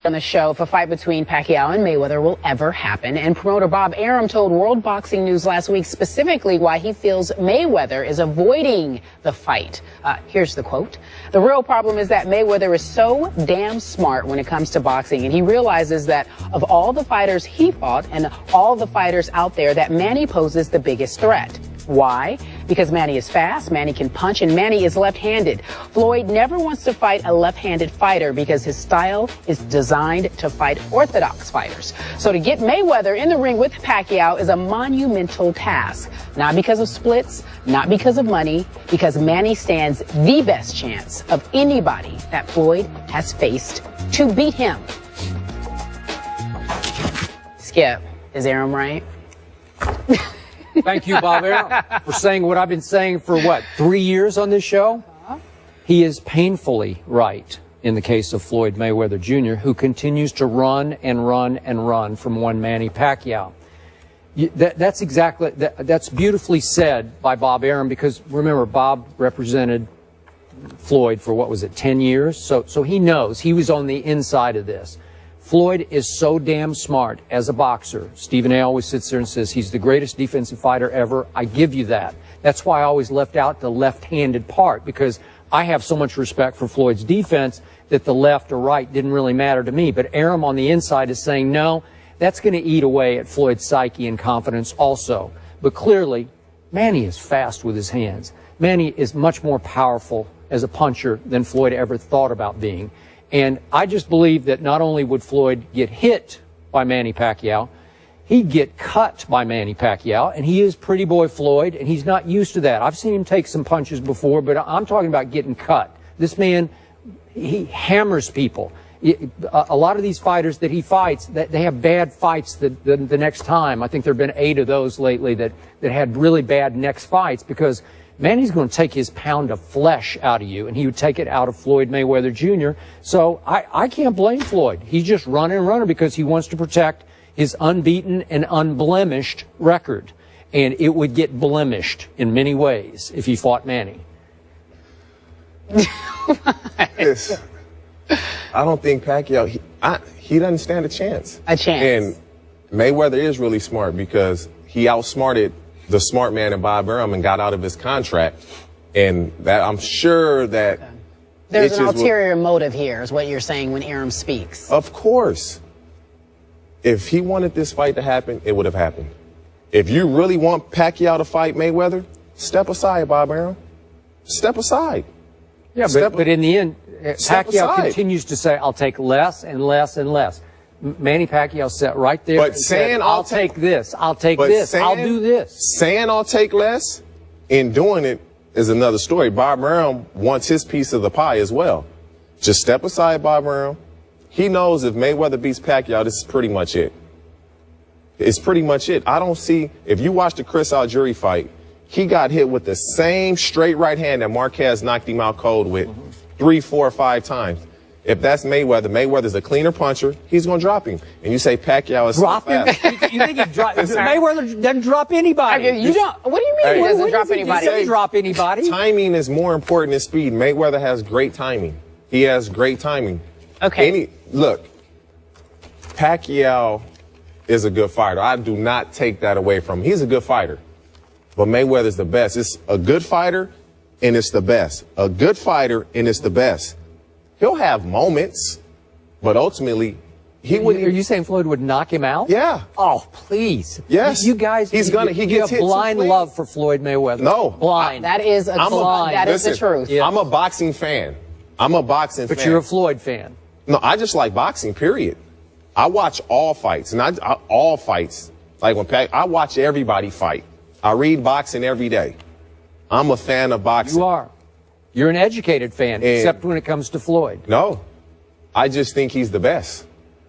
On the show if a fight between Pacquiao and Mayweather will ever happen. And promoter Bob Arum told World Boxing News last week specifically why he feels Mayweather is avoiding the fight. Here's the quote. "The real problem is that Mayweather is so damn smart when it comes to boxing, and he realizes that of all the fighters he fought and all the fighters out there, that Manny poses the biggest threat." Why? Because Manny is fast, Manny can punch, and Manny is left-handed. Floyd never wants to fight a left-handed fighter because his style is designed to fight orthodox fighters. So to get Mayweather in the ring with Pacquiao is a monumental task. Not because of splits, not because of money, because Manny stands the best chance of anybody that Floyd has faced to beat him. Skip, is Arum right? Thank you, Bob Arum, for saying what I've been saying for, 3 years on this show? He is painfully right in the case of Floyd Mayweather Jr., who continues to run and run and run from one Manny Pacquiao. That's beautifully said by Bob Arum, because remember, Bob represented Floyd for, 10 years? So he knows. He was on the inside of this. Floyd is so damn smart as a boxer. Stephen A. always sits there and says he's the greatest defensive fighter ever. I give you that. That's why I always left out the left-handed part, because I have so much respect for Floyd's defense that the left or right didn't really matter to me. But Arum on the inside is saying, no, that's going to eat away at Floyd's psyche and confidence also. But clearly, Manny is fast with his hands. Manny is much more powerful as a puncher than Floyd ever thought about being. And I just believe that not only would Floyd get hit by Manny Pacquiao, he'd get cut by Manny Pacquiao, and he is pretty boy Floyd, and he's not used to that. I've seen him take some punches before, but I'm talking about getting cut. This man, he hammers people. A lot of these fighters that he fights, they have bad fights the next time. I think there have been 8 of those lately that had really bad next fights, because Manny's going to take his pound of flesh out of you, and he would take it out of Floyd Mayweather Jr. So I can't blame Floyd. He's just running and running because he wants to protect his unbeaten and unblemished record. And it would get blemished in many ways if he fought Manny. I don't think Pacquiao, he doesn't stand a chance. A chance. And Mayweather is really smart, because he outsmarted the smart man in Bob Arum and got out of his contract. And that, I'm sure that there's an ulterior motive here, is what you're saying when Arum speaks. Of course. If he wanted this fight to happen, it would have happened. If you really want Pacquiao to fight Mayweather, step aside, Bob Arum. Step aside. Yeah, but in the end, Pacquiao continues to say, I'll take less and less and less. Manny Pacquiao sat right there and said, I'll take this, I'll take this, I'll do this. Saying I'll take less and doing it is another story. Bob Arum wants his piece of the pie as well. Just step aside, Bob Arum. He knows if Mayweather beats Pacquiao, this is pretty much it. It's pretty much it. I don't see, if you watch the Chris Algieri fight, he got hit with the same straight right hand that Marquez knocked him out cold with 3, 4, 5 times. If that's Mayweather, Mayweather's a cleaner puncher, he's going to drop him. And you say Pacquiao is drop him? You think he drops? Mayweather doesn't drop anybody. You don't. What do you mean he doesn't drop anybody? He doesn't drop anybody. Timing is more important than speed. Mayweather has great timing. He has great timing. Okay. Look, Pacquiao is a good fighter. I do not take that away from him. He's a good fighter. But Mayweather's the best. It's a good fighter, and it's the best. A good fighter, and it's the best. He'll have moments, but ultimately, he would. Are you saying Floyd would knock him out? Yeah. Oh, please. Yes. You guys, he gets hit blind love for Floyd Mayweather. No. Blind. That is the truth. Yeah. I'm a boxing fan. But you're a Floyd fan. No, I just like boxing, period. I watch all fights, and all fights. Like I watch everybody fight. I read boxing every day. I'm a fan of boxing. You are. You're an educated fan, except when it comes to Floyd. No, I just think he's the best.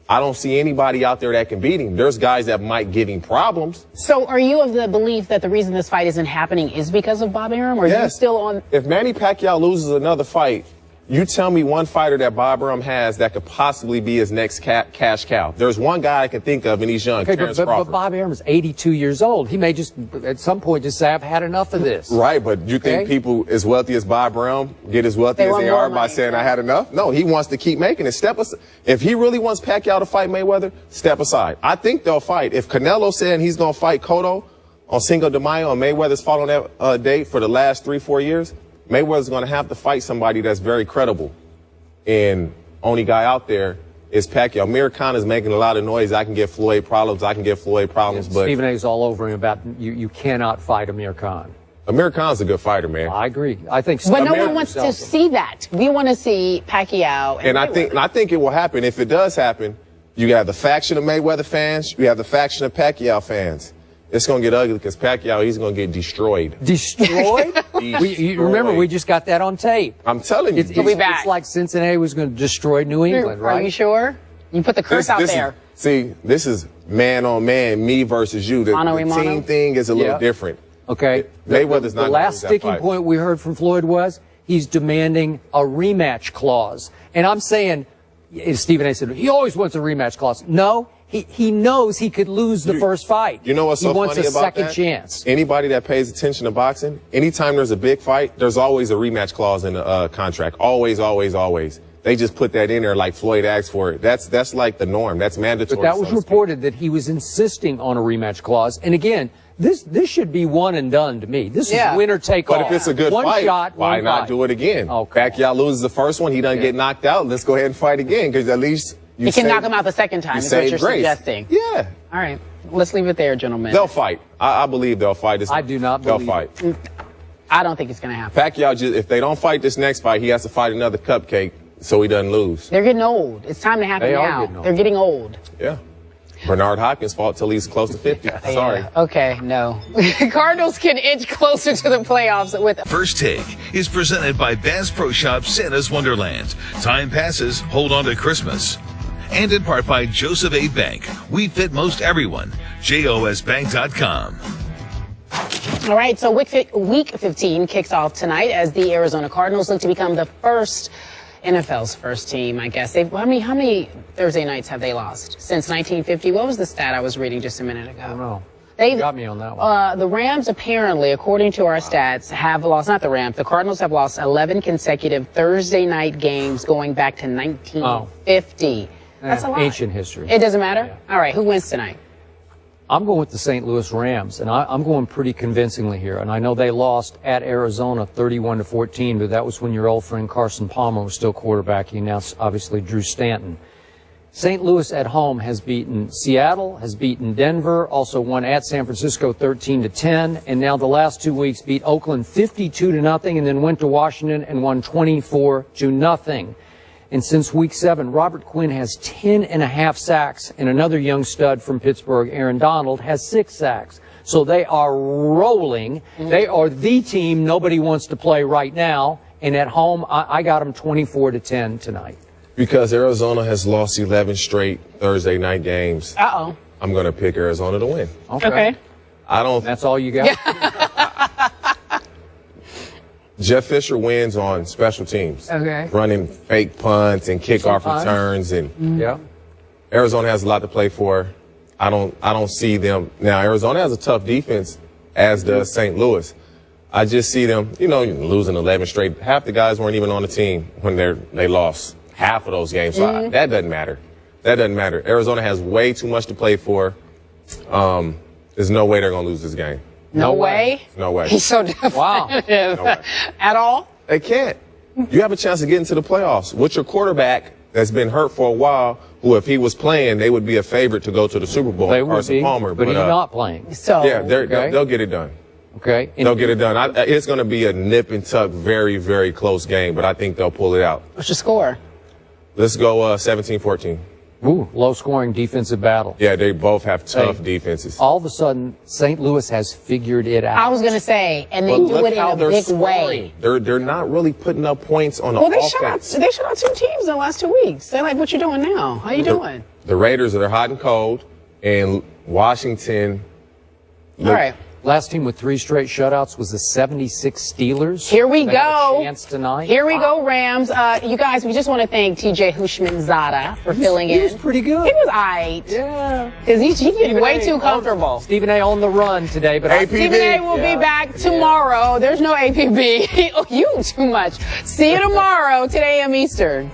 I don't see anybody out there that can beat him. There's guys that might give him problems. So are you of the belief that the reason this fight isn't happening is because of Bob Arum, or are you still on? If Manny Pacquiao loses another fight, You tell me one fighter that Bob Arum has that could possibly be his next cash cow. There's one guy I can think of, and he's young. Okay, but Bob Arum is 82 years old. He may just, at some point, just say, I've had enough of this. Right, but you think people as wealthy as Bob Arum get as wealthy as they are by saying, I had enough? No, he wants to keep making it. If he really wants Pacquiao to fight Mayweather, step aside. I think they'll fight. If Canelo said he's going to fight Cotto on Cinco de Mayo and Mayweather's fought on that date for the last 3-4 years, Mayweather's going to have to fight somebody that's very credible. And only guy out there is Pacquiao. Amir Khan is making a lot of noise. I can get Floyd problems. But Stephen A's all over him about you cannot fight Amir Khan. Amir Khan's a good fighter, man. I agree. I think. But no one wants to see that. We want to see Pacquiao. And I think it will happen. If it does happen, you have the faction of Mayweather fans. You have the faction of Pacquiao fans. It's going to get ugly because Pacquiao, he's going to get destroyed. Destroyed? Remember, we just got that on tape. I'm telling you. It's like Cincinnati was going to destroy New England, right? Are you sure? You put the curse out there. This is man on man, me versus you. The team thing is a little different. Okay. Mayweather's not the last sticking point we heard from Floyd was he's demanding a rematch clause. And I'm saying, Stephen A said, he always wants a rematch clause. No. He knows he could lose the first fight. You know what's so funny about that? He wants a second chance. Anybody that pays attention to boxing, anytime there's a big fight, there's always a rematch clause in the contract. Always, always, always. They just put that in there like Floyd asked for it. That's like the norm. That's mandatory. But that was reported that he was insisting on a rematch clause. And again, this should be one and done to me. This is winner take all. But if it's a good fight, why not do it again? Pacquiao loses the first one. He doesn't get knocked out. Let's go ahead and fight again because at least you can knock him out the second time, is what you're suggesting. Yeah. All right. Let's leave it there, gentlemen. They'll fight. I believe they'll fight. I do not believe they'll fight. I don't think it's going to happen. Pacquiao, if they don't fight this next fight, he has to fight another cupcake so he doesn't lose. They're getting old. It's time to happen now. They're getting old. Yeah. Bernard Hopkins fought till he's close to 50. Sorry. Okay, no. Cardinals can inch closer to the playoffs with... First Take is presented by Bass Pro Shop Santa's Wonderland. Time passes, hold on to Christmas. And in part by Joseph A. Bank. We fit most everyone. JOSbank.com. All right, so week 15 kicks off tonight as the Arizona Cardinals look to become the NFL's first team, I guess. How many Thursday nights have they lost since 1950? What was the stat I was reading just a minute ago? I don't know. You got me on that one. The Rams, apparently, according to our stats, have lost, not the Rams, the Cardinals have lost 11 consecutive Thursday night games going back to 1950. That's a lot. Ancient history. It doesn't matter? Yeah. All right, who wins tonight? I'm going with the St. Louis Rams, and I'm going pretty convincingly here. And I know they lost at Arizona 31-14, but that was when your old friend Carson Palmer was still quarterbacking. Now, obviously, Drew Stanton. St. Louis at home has beaten Seattle, has beaten Denver, also won at San Francisco 13-10, and now the last 2 weeks beat Oakland 52-0, and then went to Washington and won 24-0. And since week 7, Robert Quinn has 10.5 sacks, and another young stud from Pittsburgh, Aaron Donald, has 6 sacks. So they are rolling. They are the team nobody wants to play right now. And at home, I got them 24-10 tonight. Because Arizona has lost 11 straight Thursday night games. Uh-oh. I'm going to pick Arizona to win. Okay. That's all you got? Jeff Fisher wins on special teams. Okay. Running fake punts and kickoff returns, and Arizona has a lot to play for. I don't see them now. Arizona has a tough defense, as does St. Louis. I just see them, losing 11 straight. Half the guys weren't even on the team when they lost half of those games. So that doesn't matter. That doesn't matter. Arizona has way too much to play for. There's no way they're going to lose this game. No way? No way. He's so definitive. Wow. No way. At all? They can't. You have a chance to get into the playoffs with your quarterback that's been hurt for a while, who if he was playing, they would be a favorite to go to the Super Bowl. They would Carson be, Palmer, but he's not playing. So yeah, they'll get it done. Okay. They'll get it done. It's going to be a nip and tuck, very, very close game, but I think they'll pull it out. What's your score? Let's go 17-14. Ooh, low-scoring defensive battle. Yeah, they both have tough defenses. All of a sudden, St. Louis has figured it out. I was going to say, and they do it in a big way. They're not really putting up points on the offense. They shut out 2 teams in the last 2 weeks. They're like, what you doing now? How you doing? The Raiders are hot and cold, and Washington. All right. Last team with 3 straight shutouts was the 76 Steelers. Here we They go. have a chance tonight. Here we go, Rams. You guys, we just want to thank TJ Hushmanzada for filling in. He was pretty good. He was aight. Yeah. Because he's getting way too comfortable. Stephen A. on the run today, but APB. Stephen A. will be back tomorrow. There's no APB. Oh, you too much. See you tomorrow, 10 a.m. Eastern.